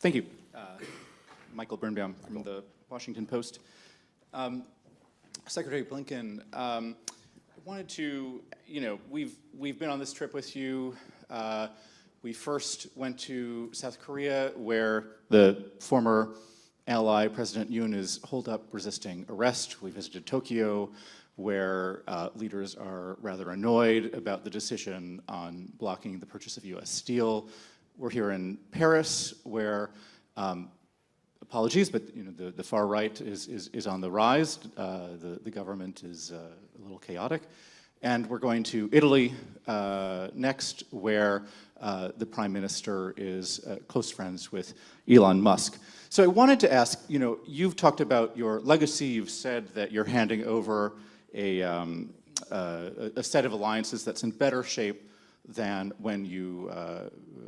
Thank you. Michael Birnbaum from the Washington Post. Secretary Blinken, I wanted to, we've been on this trip with you. We first went to South Korea, where the former ally, President Yoon, is holed up resisting arrest. We visited Tokyo, where leaders are rather annoyed about the decision on blocking the purchase of US steel. We're here in Paris, where, apologies, but the far right is on the rise. The government is a little chaotic. And we're going to Italy next, where the Prime Minister is close friends with Elon Musk. So I wanted to ask, you've talked about your legacy. You've said that you're handing over a set of alliances that's in better shape than when you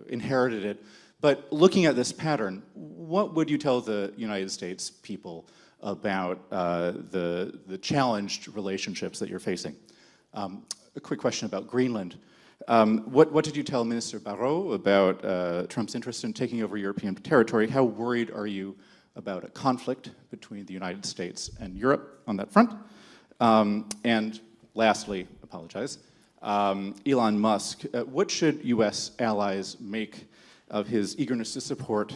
inherited it. But looking at this pattern, what would you tell the United States people about the challenged relationships that you're facing? A quick question about Greenland. What did you tell Minister Barrot about Trump's interest in taking over European territory? How worried are you about a conflict between the United States and Europe on that front? And lastly, apologize, Elon Musk, what should US allies make of his eagerness to support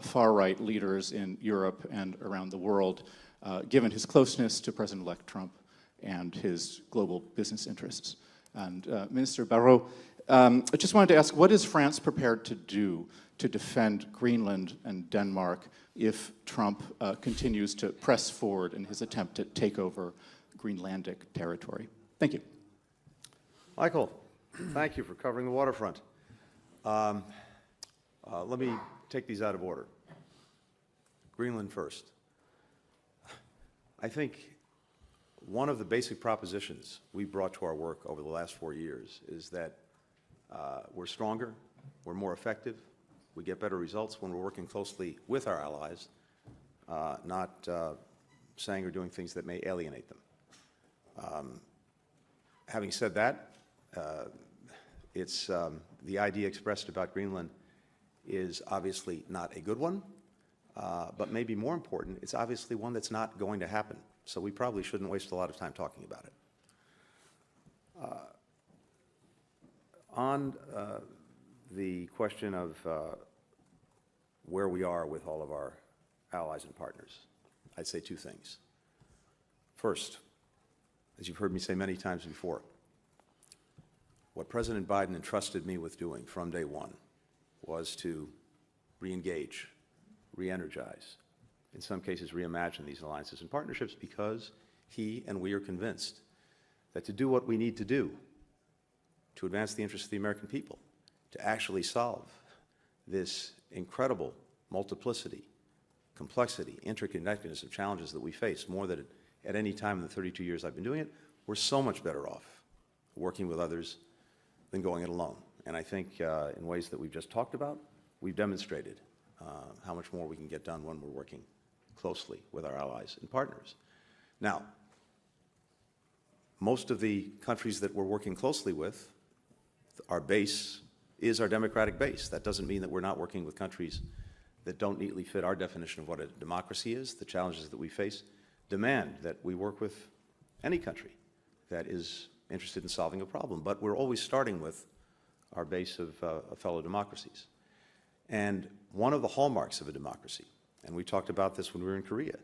far-right leaders in Europe and around the world, given his closeness to President-elect Trump and his global business interests? And Minister Barrot, I just wanted to ask, what is France prepared to do to defend Greenland and Denmark if Trump continues to press forward in his attempt to take over Greenlandic territory? Thank you. Michael, thank you for covering the waterfront. Let me take these out of order. Greenland first. I think one of the basic propositions we brought to our work over the last 4 years is that we're stronger, we're more effective, we get better results when we're working closely with our allies, not saying or doing things that may alienate them. Having said that, the idea expressed about Greenland is obviously not a good one, but maybe more important, it's obviously one that's not going to happen. So we probably shouldn't waste a lot of time talking about it. On the question of where we are with all of our allies and partners, I'd say two things. First, as you've heard me say many times before, what President Biden entrusted me with doing from day one was to re-engage, re-energize, in some cases reimagine these alliances and partnerships, because he and we are convinced that to do what we need to do to advance the interests of the American people, to actually solve this incredible multiplicity, complexity, interconnectedness of challenges that we face, more than at any time in the 32 years I've been doing it, we're so much better off working with others than going it alone. And I think in ways that we've just talked about, we've demonstrated how much more we can get done when we're working closely with our allies and partners. Now, most of the countries that we're working closely with, our base is our democratic base. That doesn't mean that we're not working with countries that don't neatly fit our definition of what a democracy is. The challenges that we face demand that we work with any country that is interested in solving a problem. But we're always starting with our base of fellow democracies. And one of the hallmarks of a democracy, and we talked about this when we were in Korea,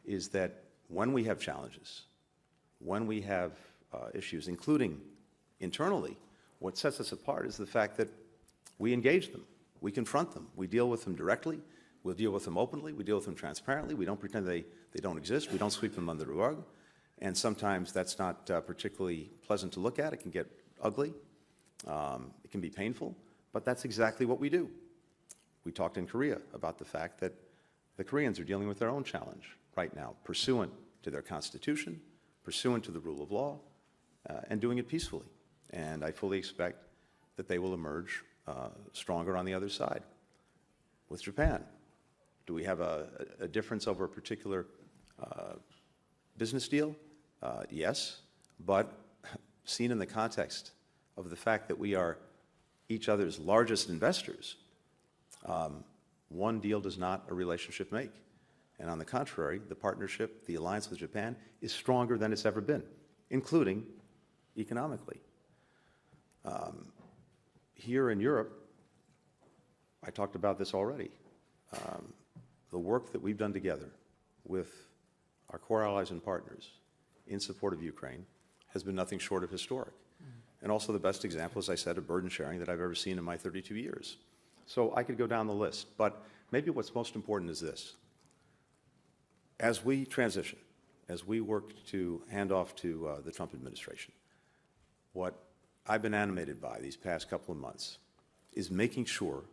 is that when we have challenges, when we have issues, including internally, what sets us apart is the fact that we engage them, we confront them, we deal with them directly, we'll deal with them openly, we deal with them transparently, we don't pretend they don't exist, we don't sweep them under the rug, and sometimes that's not particularly pleasant to look at. It can get ugly, it can be painful, but that's exactly what we do. We talked in Korea about the fact that the Koreans are dealing with their own challenge right now, pursuant to their constitution, pursuant to the rule of law, and doing it peacefully. And I fully expect that they will emerge stronger on the other side. With Japan, do we have a difference over a particular business deal? Yes, but seen in the context of the fact that we are each other's largest investors, One deal does not a relationship make. And on the contrary, the partnership, the alliance with Japan, is stronger than it's ever been, including economically. Here in Europe, I talked about this already. The work that we've done together with our core allies and partners in support of Ukraine has been nothing short of historic. And also the best example, as I said, of burden sharing that I've ever seen in my 32 years. So I could go down the list, but maybe what's most important is this. As we transition, as we work to hand off to the Trump administration, what I've been animated by these past couple of months is making sure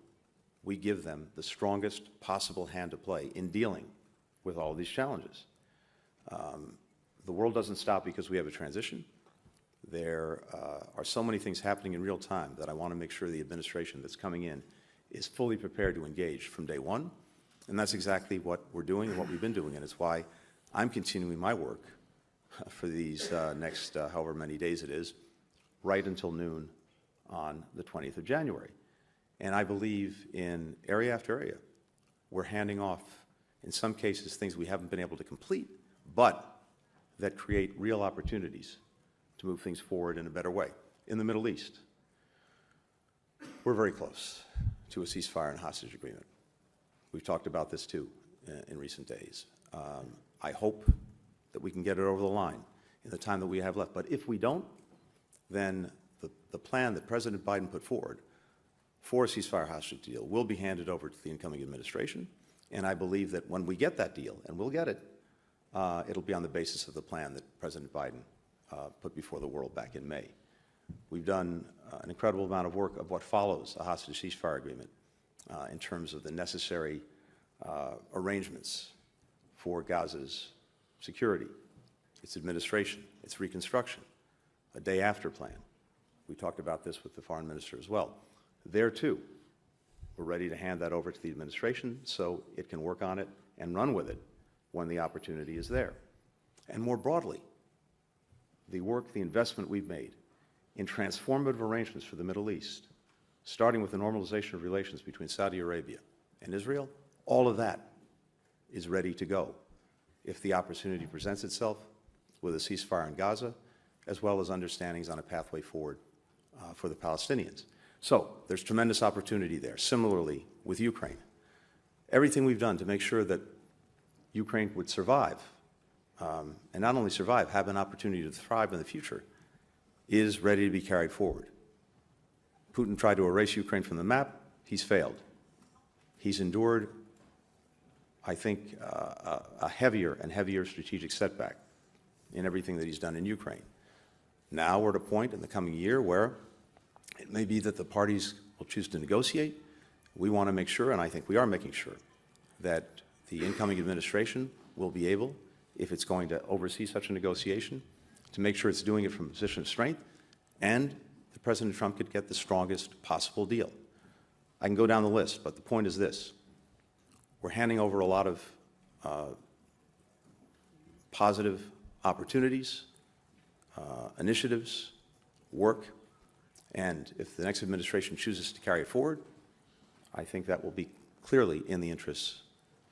we give them the strongest possible hand to play in dealing with all of these challenges. The world doesn't stop because we have a transition. There are so many things happening in real time that I want to make sure the administration that's coming in is fully prepared to engage from day one. And that's exactly what we're doing and what we've been doing. And it's why I'm continuing my work for these next however many days it is, right until noon on the 20th of January. And I believe in area after area, we're handing off, in some cases, things we haven't been able to complete, but that create real opportunities to move things forward in a better way. In the Middle East, we're very close to a ceasefire and hostage agreement. We've talked about this too in recent days. I hope that we can get it over the line in the time that we have left. But if we don't, then the plan that President Biden put forward for a ceasefire hostage deal will be handed over to the incoming administration. And I believe that when we get that deal, and we'll get it, it'll be on the basis of the plan that President Biden put before the world back in May. We've done an incredible amount of work of what follows a hostage ceasefire agreement in terms of the necessary arrangements for Gaza's security, its administration, its reconstruction, a day-after plan. We talked about this with the foreign minister as well. There, too, we're ready to hand that over to the administration so it can work on it and run with it when the opportunity is there. And more broadly, the work, the investment we've made in transformative arrangements for the Middle East, starting with the normalization of relations between Saudi Arabia and Israel, all of that is ready to go if the opportunity presents itself with a ceasefire in Gaza, as well as understandings on a pathway forward for the Palestinians. So there's tremendous opportunity there. Similarly, with Ukraine, everything we've done to make sure that Ukraine would survive, and not only survive, have an opportunity to thrive in the future, is ready to be carried forward. Putin tried to erase Ukraine from the map. He's failed. He's endured, I think, a heavier and heavier strategic setback in everything that he's done in Ukraine. Now we're at a point in the coming year where it may be that the parties will choose to negotiate. We want to make sure, and I think we are making sure, that the incoming administration will be able, if it's going to oversee such a negotiation, to make sure it's doing it from a position of strength, and that President Trump could get the strongest possible deal. I can go down the list, but the point is this. We're handing over a lot of positive opportunities, initiatives, work, and if the next administration chooses to carry it forward, I think that will be clearly in the interests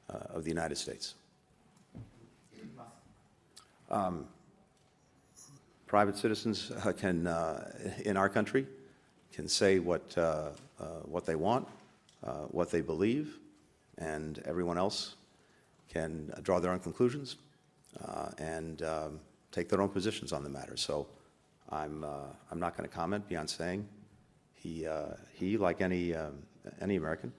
of the United States. Private citizens can, in our country, can say what they want, what they believe, and everyone else can draw their own conclusions and take their own positions on the matter. So I'm not going to comment beyond saying he like any American,